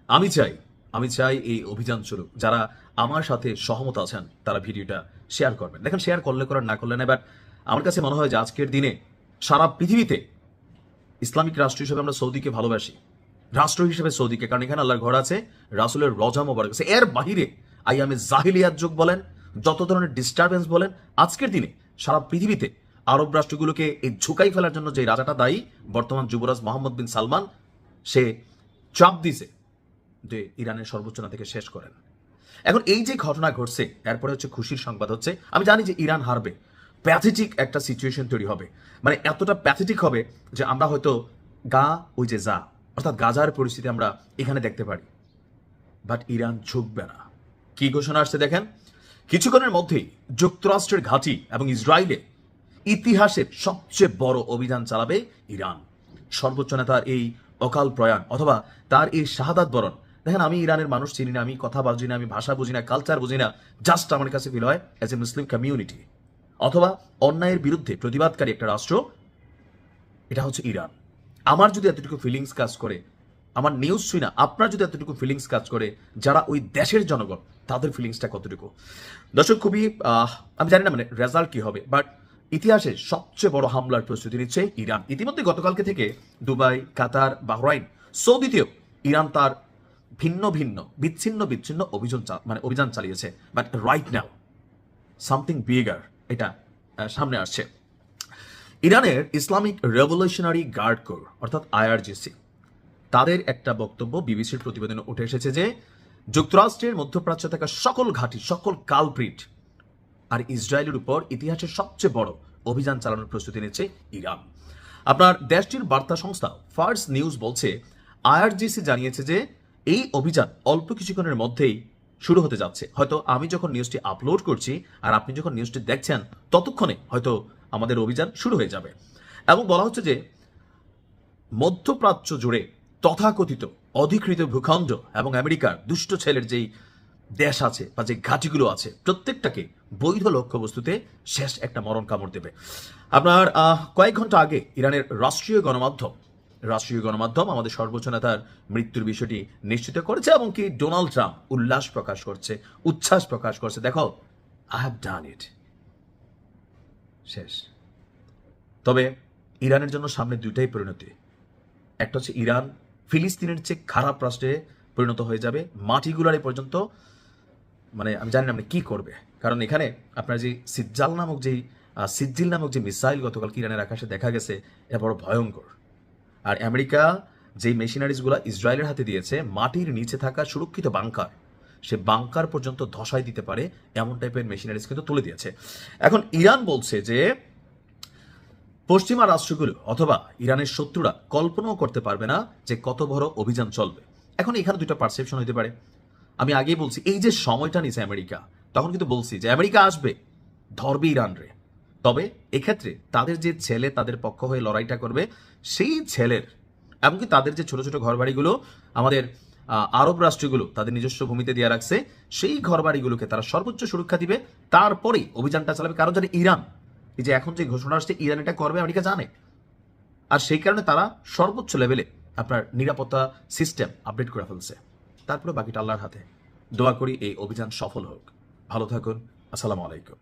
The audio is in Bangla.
আমি চাই আমি চাই এই অভিযান চলুক। যারা আমার সাথে সহমত আছেন তারা ভিডিওটা শেয়ার করবেন। দেখেন, শেয়ার করলে করেন, না করলে না, বাট আমার কাছে মনে হয় যে আজকের দিনে সারা পৃথিবীতে ইসলামিক রাষ্ট্র হিসেবে আমরা সৌদিকে ভালোবাসি, রাষ্ট্র হিসেবে সৌদিকে, কারণ এখানে আল্লাহর ঘর আছে, রাসূলের রজা মোবারক আছে। এর বাহিরে আইয়ামে জাহিলিয়াত যুগ বলেন, যত ধরনের ডিস্টারবেন্স বলেন, আজকের দিনে সারা পৃথিবীতে আরব রাষ্ট্রগুলোকে এই ঝুঁকাই ফেলার জন্য যে রাজাটা দায়ী, বর্তমান যুবরাজ মোহাম্মদ বিন সালমান, সে চাপ দিছে যে ইরানের সর্বোচ্চ না থেকে শেষ করেন। এখন এই যে ঘটনা ঘটছে, এরপরে হচ্ছে খুশির সংবাদ হচ্ছে, আমি জানি যে ইরান হারবে, প্যাথেটিক একটা সিচুয়েশন তৈরি হবে, মানে এতটা প্যাথেটিক হবে যে আমরা হয়তো ওই যে অর্থাৎ গাজার পরিস্থিতি আমরা এখানে দেখতে পারি। বাট ইরান ঝুঁকবে না। কি ঘোষণা আসছে দেখেন, কিছুক্ষণের মধ্যেই যুক্তরাষ্ট্রের ঘাঁটি এবং ইসরায়েলে ইতিহাসের সবচেয়ে বড় অভিযান চালাবে ইরান। সর্বোচ্চ নেতার এই অকাল প্রয়াণ অথবা তার এই শাহাদাত বরণ, দেখেন, আমি ইরানের মানুষ চিনি না, আমি কথা বুঝি না, আমি ভাষা বুঝি না, কালচার বুঝি না, জাস্ট আমার কাছে ফিল হয় অ্যাজ এ মুসলিম কমিউনিটি অথবা অন্যায়ের বিরুদ্ধে প্রতিবাদকারী একটা রাষ্ট্র, এটা হচ্ছে ইরান। আমার যদি এতটুকু ফিলিংস কাজ করে, আমার নিউজ শুই না, আপনার যদি এতটুকু ফিলিংস কাজ করে, যারা ওই দেশের জনগণ, তাদের ফিলিংসটা কতটুকু? দর্শক, খুবই আমি জানি না মানে রেজাল্ট কি হবে, বাট ইতিহাসে সবচেয়ে বড় হামলার প্রস্তুতি নিচ্ছে ইরান। ইতিমধ্যে গতকালকে থেকে দুবাই, কাতার, বাহরাইন, সৌদিতেও ইরান তার ভিন্ন ভিন্ন বিচ্ছিন্ন বিচ্ছিন্ন অভিযান চালিয়েছে। But right now something bigger এটা সামনে আসছে। ইরানের ইসলামিক রেভলিউশনারি গার্ড কোর অর্থাৎ আইআরজিসি, তাদের একটা বক্তব্য বিবিসির প্রতিবেদনে উঠে এসেছে যে যুক্তরাষ্ট্রের মধ্যপ্রাচ্যে থাকা সকল ঘাঁটি, সকল কালপ্রিট আর ইসরায়েলের উপর ইতিহাসের সবচেয়ে বড় অভিযান চালানোর প্রস্তুতি নিচ্ছে ইরান। আপনার দেশটির বার্তা সংস্থা ফার্স নিউজ বলছে, আইআরজিসি জানিয়েছে যে এই অভিযান অল্প কিছুক্ষণের মধ্যেই শুরু হতে যাচ্ছে। হয়তো আমি যখন নিউজটি আপলোড করছি আর আপনি যখন নিউজটি দেখছেন, ততক্ষণে হয়তো আমাদের অভিযান শুরু হয়ে যাবে। এবং বলা হচ্ছে যে মধ্যপ্রাচ্য জুড়ে তথাকথিত অধিকৃত ভূখণ্ড এবং আমেরিকার দুষ্ট ছেলের যেই দেশ আছে বা যে ঘাঁটিগুলো আছে, প্রত্যেকটাকে বৈধ লক্ষ্যবস্তুতে শেষ একটা মরণ কামড় দেবে। আপনার কয়েক ঘন্টা আগে ইরানের রাষ্ট্রীয় গণমাধ্যম আমাদের সর্বোচ্চ নেতার মৃত্যুর বিষয়টি নিশ্চিত করেছে, এবং কি ডোনাল্ড ট্রাম্প উচ্ছ্বাস প্রকাশ করছে, দেখো, আই হ্যাভ ডান ইট, শেষ। তবে ইরানের জন্য সামনে দুইটাই পরিণতি। একটা হচ্ছে ইরান ফিলিস্তিনের চেয়ে খারাপ রাষ্ট্রে পরিণত হয়ে যাবে, মাটিগুলারে পর্যন্ত, মানে আমি জানি না আপনি কি করবে। কারণ এখানে আপনার যে সিজ্জিল নামক যে মিসাইল গতকাল ইরানের আকাশে দেখা গেছে, এটা বড় ভয়ঙ্কর। আর আমেরিকা যেই মেশিনারিজগুলো ইসরায়েলের হাতে দিয়েছে, মাটির নিচে থাকা সুরক্ষিত বাংকার, সে বাংকার পর্যন্ত ধসাই দিতে পারে এমন টাইপের মেশিনারিজ কিন্তু তুলে দিয়েছে। এখন ইরান বলছে যে পশ্চিমা রাষ্ট্রগুলো অথবা ইরানের শত্রুরা কল্পনাও করতে পারবে না যে কত বড় অভিযান চলবে। এখন এখানে দুটো পারসেপশন হতে পারে। আমি আগেই বলছি, এই যে সময়টা নিছে আমেরিকা, তখন কিন্তু বলছি যে আমেরিকা আসবে, ধরবে ইরানরে। তবে এক্ষেত্রে তাদের যে ছেলে তাদের পক্ষ হয়ে লড়াইটা করবে, সেই ছেলের, এমনকি তাদের যে ছোট ছোট ঘরবাড়িগুলো আমাদের আরব রাষ্ট্রগুলো তাদের নিজস্ব ভূমিতে দিয়ে রাখছে, সেই ঘরবাড়িগুলোকে তারা সর্বোচ্চ সুরক্ষা দিবে, তারপরেই অভিযানটা চালাবে। কারণ জানে ইরান, এই যে এখন যে ঘোষণা আসছে ইরান এটা করবে, আমেরিকা জানে। আর সেই কারণে তারা সর্বোচ্চ লেভেলে আপনার নিরাপত্তা সিস্টেম আপডেট করে ফেলছে। তারপরে বাকিটা আল্লাহর হাতে। দোয়া করি এই অভিযান সফল হোক। ভালো থাকুন। আসসালামু আলাইকুম।